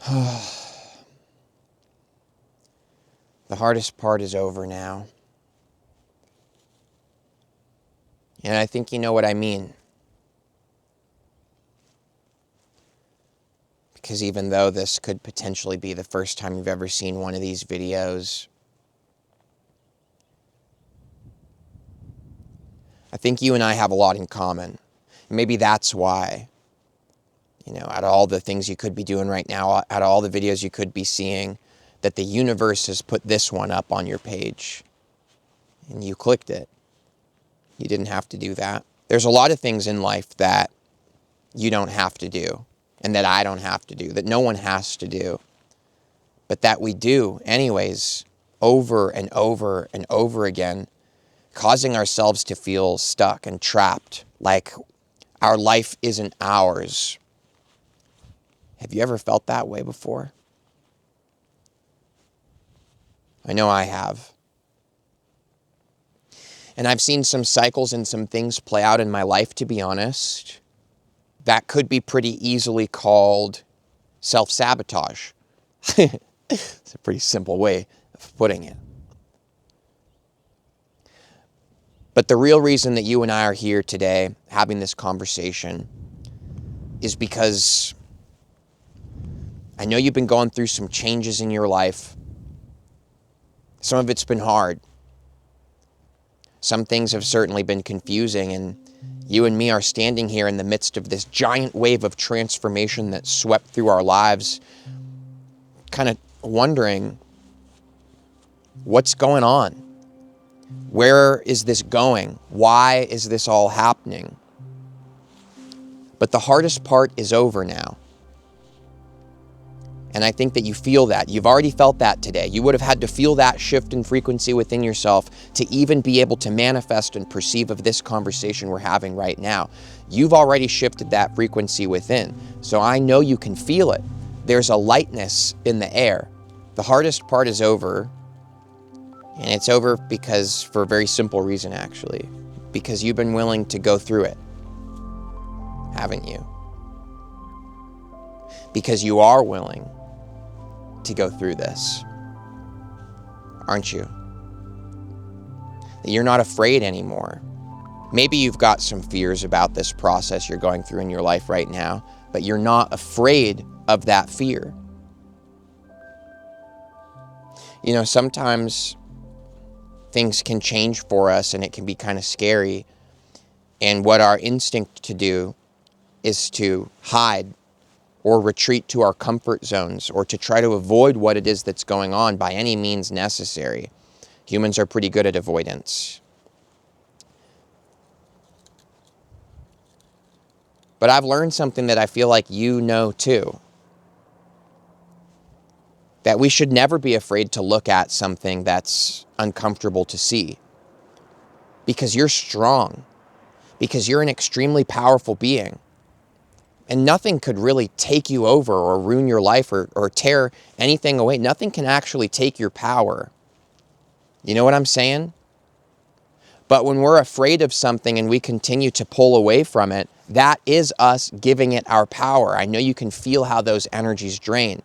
The hardest part is over now. And I think you know what I mean. Because even though this could potentially be the first time you've ever seen one of these videos, I think you and I have a lot in common. Maybe that's why, out of all the things you could be doing right now, out of all the videos you could be seeing, that the universe has put this one up on your page. And you clicked it. You didn't have to do that. There's a lot of things in life that you don't have to do, and that I don't have to do, that no one has to do, but that we do anyways, over and over and over again, causing ourselves to feel stuck and trapped, like our life isn't ours. Have you ever felt that way before? I know I have. And I've seen some cycles and some things play out in my life, to be honest, that could be pretty easily called self-sabotage. It's a pretty simple way of putting it. But the real reason that you and I are here today having this conversation is because I know you've been going through some changes in your life. Some of it's been hard. Some things have certainly been confusing, and you and me are standing here in the midst of this giant wave of transformation that swept through our lives, kind of wondering, what's going on? Where is this going? Why is this all happening? But the hardest part is over now. And I think that you feel that. You've already felt that today. You would have had to feel that shift in frequency within yourself to even be able to manifest and perceive of this conversation we're having right now. You've already shifted that frequency within. So I know you can feel it. There's a lightness in the air. The hardest part is over. And it's over because, for a very simple reason, actually. Because you've been willing to go through it. Haven't you? Because you are willing to go through this, aren't you? That you're not afraid anymore. Maybe you've got some fears about this process you're going through in your life right now, but you're not afraid of that fear. Sometimes things can change for us and it can be kind of scary. And what our instinct to do is to hide or retreat to our comfort zones, or to try to avoid what it is that's going on by any means necessary. Humans are pretty good at avoidance. But I've learned something that I feel like you know too. That we should never be afraid to look at something that's uncomfortable to see. Because you're strong. Because you're an extremely powerful being. And nothing could really take you over or ruin your life or tear anything away. Nothing can actually take your power. You know what I'm saying? But when we're afraid of something and we continue to pull away from it, that is us giving it our power. I know you can feel how those energies drain.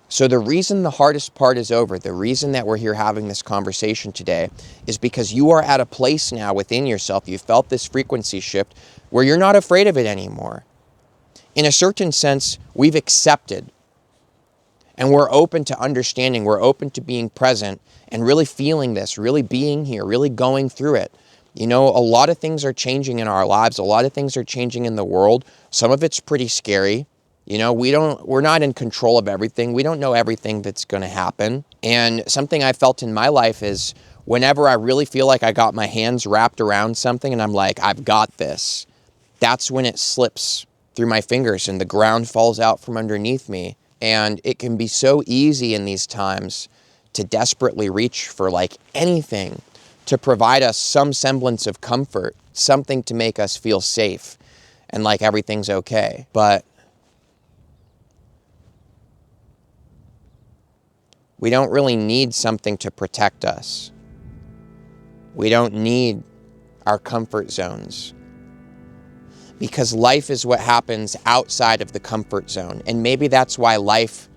So the reason the hardest part is over, the reason that we're here having this conversation today, is because you are at a place now within yourself, you felt this frequency shift, where you're not afraid of it anymore. In a certain sense, we've accepted, and we're open to understanding, we're open to being present and really feeling this, really being here, really going through it. A lot of things are changing in our lives. A lot of things are changing in the world. Some of it's pretty scary. We're not in control of everything. We don't know everything that's going to happen. And something I felt in my life is whenever I really feel like I got my hands wrapped around something and I'm like, I've got this, that's when it slips through my fingers and the ground falls out from underneath me. And it can be so easy in these times to desperately reach for anything to provide us some semblance of comfort, something to make us feel safe and like everything's okay. But we don't really need something to protect us. We don't need our comfort zones. Because life is what happens outside of the comfort zone. And maybe that's why life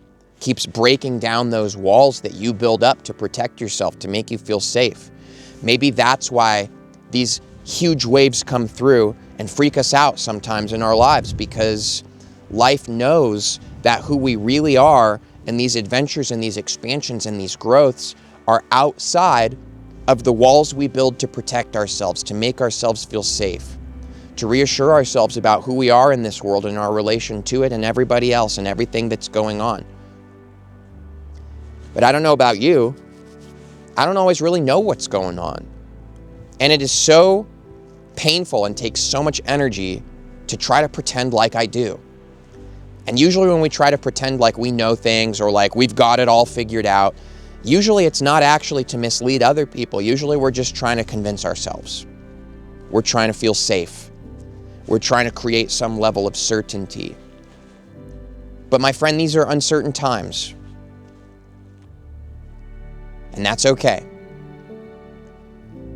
keeps breaking down those walls that you build up to protect yourself, to make you feel safe. Maybe that's why these huge waves come through and freak us out sometimes in our lives, because life knows that who we really are and these adventures and these expansions and these growths are outside of the walls we build to protect ourselves, to make ourselves feel safe, to reassure ourselves about who we are in this world and our relation to it and everybody else and everything that's going on. But I don't know about you, I don't always really know what's going on. And it is so painful and takes so much energy to try to pretend like I do. And usually when we try to pretend like we know things or like we've got it all figured out, usually it's not actually to mislead other people. Usually we're just trying to convince ourselves. We're trying to feel safe. We're trying to create some level of certainty. But my friend, these are uncertain times. And that's okay.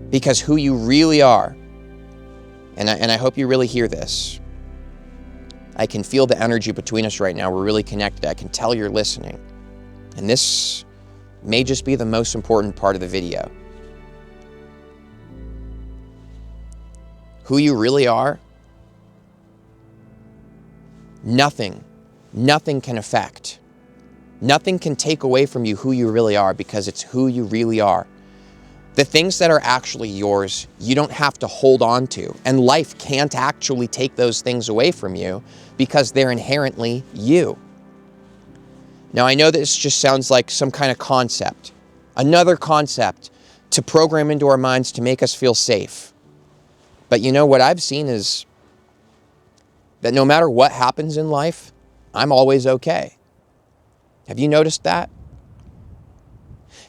Because who you really are, and I hope you really hear this, I can feel the energy between us right now. We're really connected. I can tell you're listening. And this may just be the most important part of the video. Who you really are, nothing can affect. Nothing can take away from you who you really are, because it's who you really are. The things that are actually yours, you don't have to hold on to. And life can't actually take those things away from you because they're inherently you. Now, I know this just sounds like some kind of concept, another concept to program into our minds to make us feel safe. But you know, what I've seen is that no matter what happens in life, I'm always okay. Have you noticed that?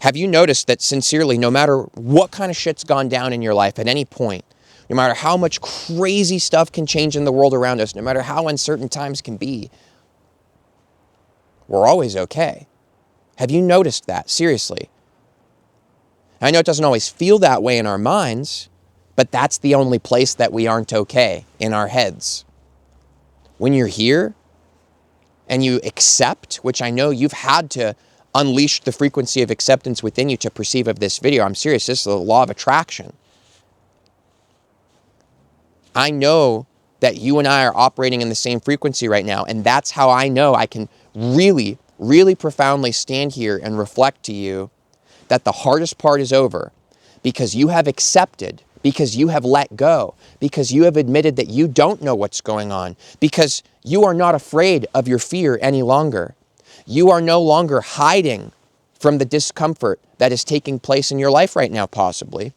Have you noticed that sincerely, no matter what kind of shit's gone down in your life at any point, no matter how much crazy stuff can change in the world around us, no matter how uncertain times can be, we're always okay? Have you noticed that? Seriously. I know it doesn't always feel that way in our minds, but that's the only place that we aren't okay, in our heads. When you're here and you accept, which I know you've had to unleash the frequency of acceptance within you to perceive of this video. I'm serious, this is the law of attraction. I know that you and I are operating in the same frequency right now, and that's how I know I can really, really profoundly stand here and reflect to you that the hardest part is over, because you have accepted, because you have let go, because you have admitted that you don't know what's going on, because you are not afraid of your fear any longer. You are no longer hiding from the discomfort that is taking place in your life right now, possibly.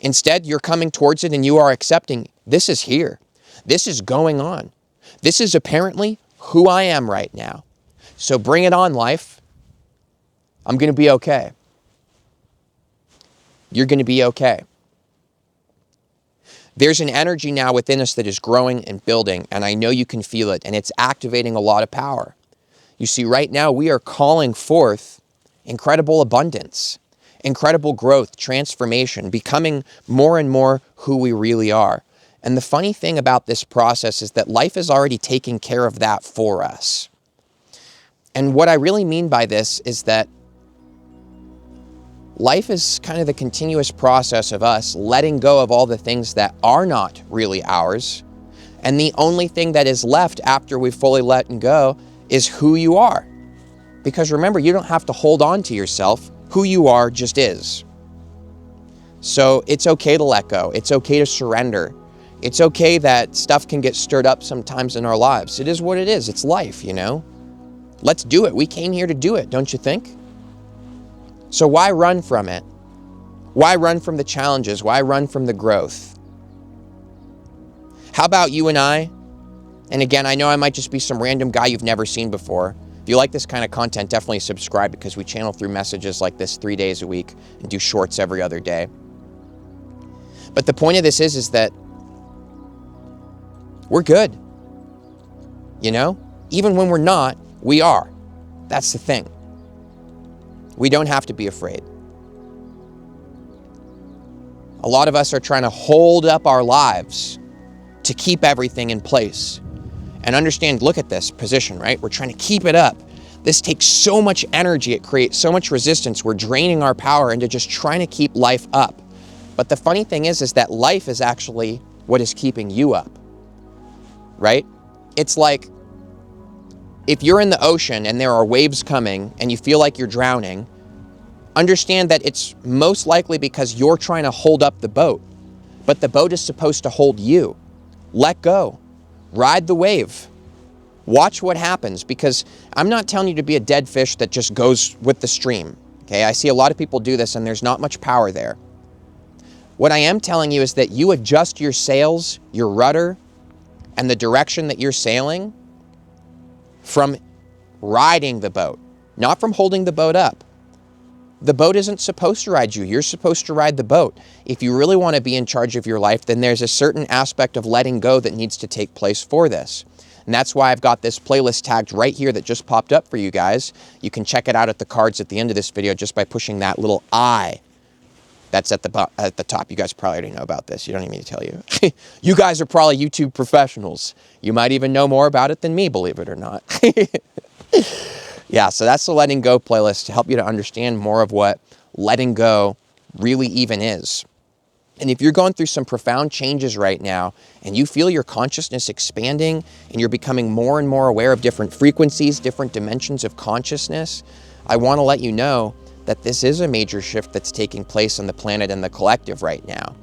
Instead, you're coming towards it and you are accepting, this is here. This is going on. This is apparently who I am right now. So bring it on, life. I'm going to be okay. You're going to be okay. There's an energy now within us that is growing and building, and I know you can feel it, and it's activating a lot of power. You see, right now we are calling forth incredible abundance, incredible growth, transformation, becoming more and more who we really are. And the funny thing about this process is that life is already taking care of that for us. And what I really mean by this is that life is kind of the continuous process of us letting go of all the things that are not really ours. And the only thing that is left after we've fully let go is who you are. Because remember, you don't have to hold on to yourself. Who you are just is. So it's okay to let go. It's okay to surrender. It's okay that stuff can get stirred up sometimes in our lives. It is what it is. It's life, you know? Let's do it. We came here to do it, don't you think? So why run from it? Why run from the challenges? Why run from the growth? How about you and I? And again, I know I might just be some random guy you've never seen before. If you like this kind of content, definitely subscribe, because we channel through messages like this 3 days a week and do shorts every other day. But the point of this is that we're good. You know? Even when we're not, we are. That's the thing. We don't have to be afraid. A lot of us are trying to hold up our lives to keep everything in place. And understand, look at this position, right? We're trying to keep it up. This takes so much energy. It creates so much resistance. We're draining our power into just trying to keep life up. But the funny thing is that life is actually what is keeping you up, right? It's like if you're in the ocean and there are waves coming and you feel like you're drowning, understand that it's most likely because you're trying to hold up the boat, but the boat is supposed to hold you. Let go. Ride the wave. Watch what happens, because I'm not telling you to be a dead fish that just goes with the stream. Okay, I see a lot of people do this and there's not much power there. What I am telling you is that you adjust your sails, your rudder, and the direction that you're sailing from riding the boat, not from holding the boat up. The boat isn't supposed to ride you. You're supposed to ride the boat. If you really want to be in charge of your life, then there's a certain aspect of letting go that needs to take place for this. And that's why I've got this playlist tagged right here that just popped up for you guys. You can check it out at the cards at the end of this video just by pushing that little I that's at the top. You guys probably already know about this. You don't need me to tell you. You guys are probably YouTube professionals. You might even know more about it than me, believe it or not. Yeah, so that's the Letting Go playlist to help you to understand more of what letting go really even is. And if you're going through some profound changes right now and you feel your consciousness expanding and you're becoming more and more aware of different frequencies, different dimensions of consciousness, I want to let you know that this is a major shift that's taking place on the planet and the collective right now.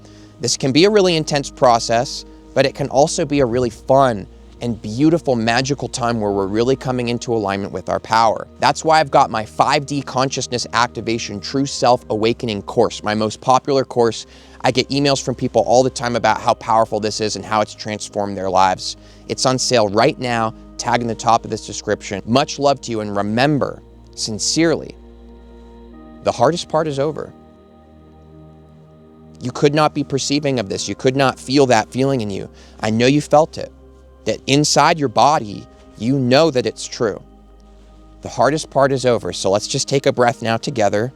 This can be a really intense process, but it can also be a really fun and beautiful, magical time where we're really coming into alignment with our power. That's why I've got my 5D Consciousness Activation True Self Awakening course, my most popular course. I get emails from people all the time about how powerful this is and how it's transformed their lives. It's on sale right now, tag in the top of this description. Much love to you, and remember, sincerely, the hardest part is over. You could not be perceiving of this. You could not feel that feeling in you. I know you felt it. That inside your body, you know that it's true. The hardest part is over. So let's just take a breath now together.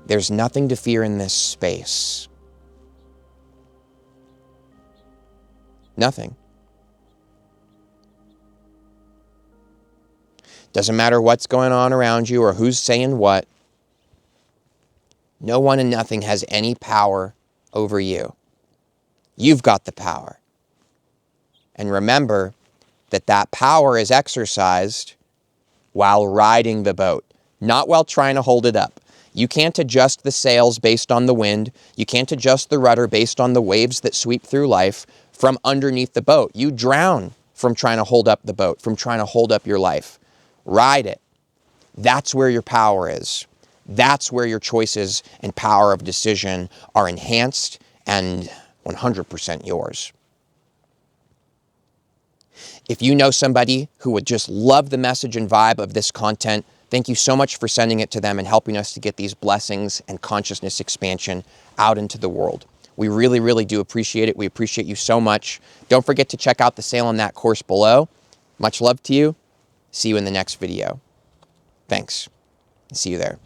There's nothing to fear in this space. Nothing. Doesn't matter what's going on around you or who's saying what. No one and nothing has any power over you. You've got the power. And remember that that power is exercised while riding the boat, not while trying to hold it up. You can't adjust the sails based on the wind. You can't adjust the rudder based on the waves that sweep through life from underneath the boat. You drown from trying to hold up the boat, from trying to hold up your life. Ride it. That's where your power is. That's where your choices and power of decision are enhanced and 100% yours. If you know somebody who would just love the message and vibe of this content, thank you so much for sending it to them and helping us to get these blessings and consciousness expansion out into the world. We really, really do appreciate it. We appreciate you so much. Don't forget to check out the sale on that course below. Much love to you. See you in the next video. Thanks. See you there.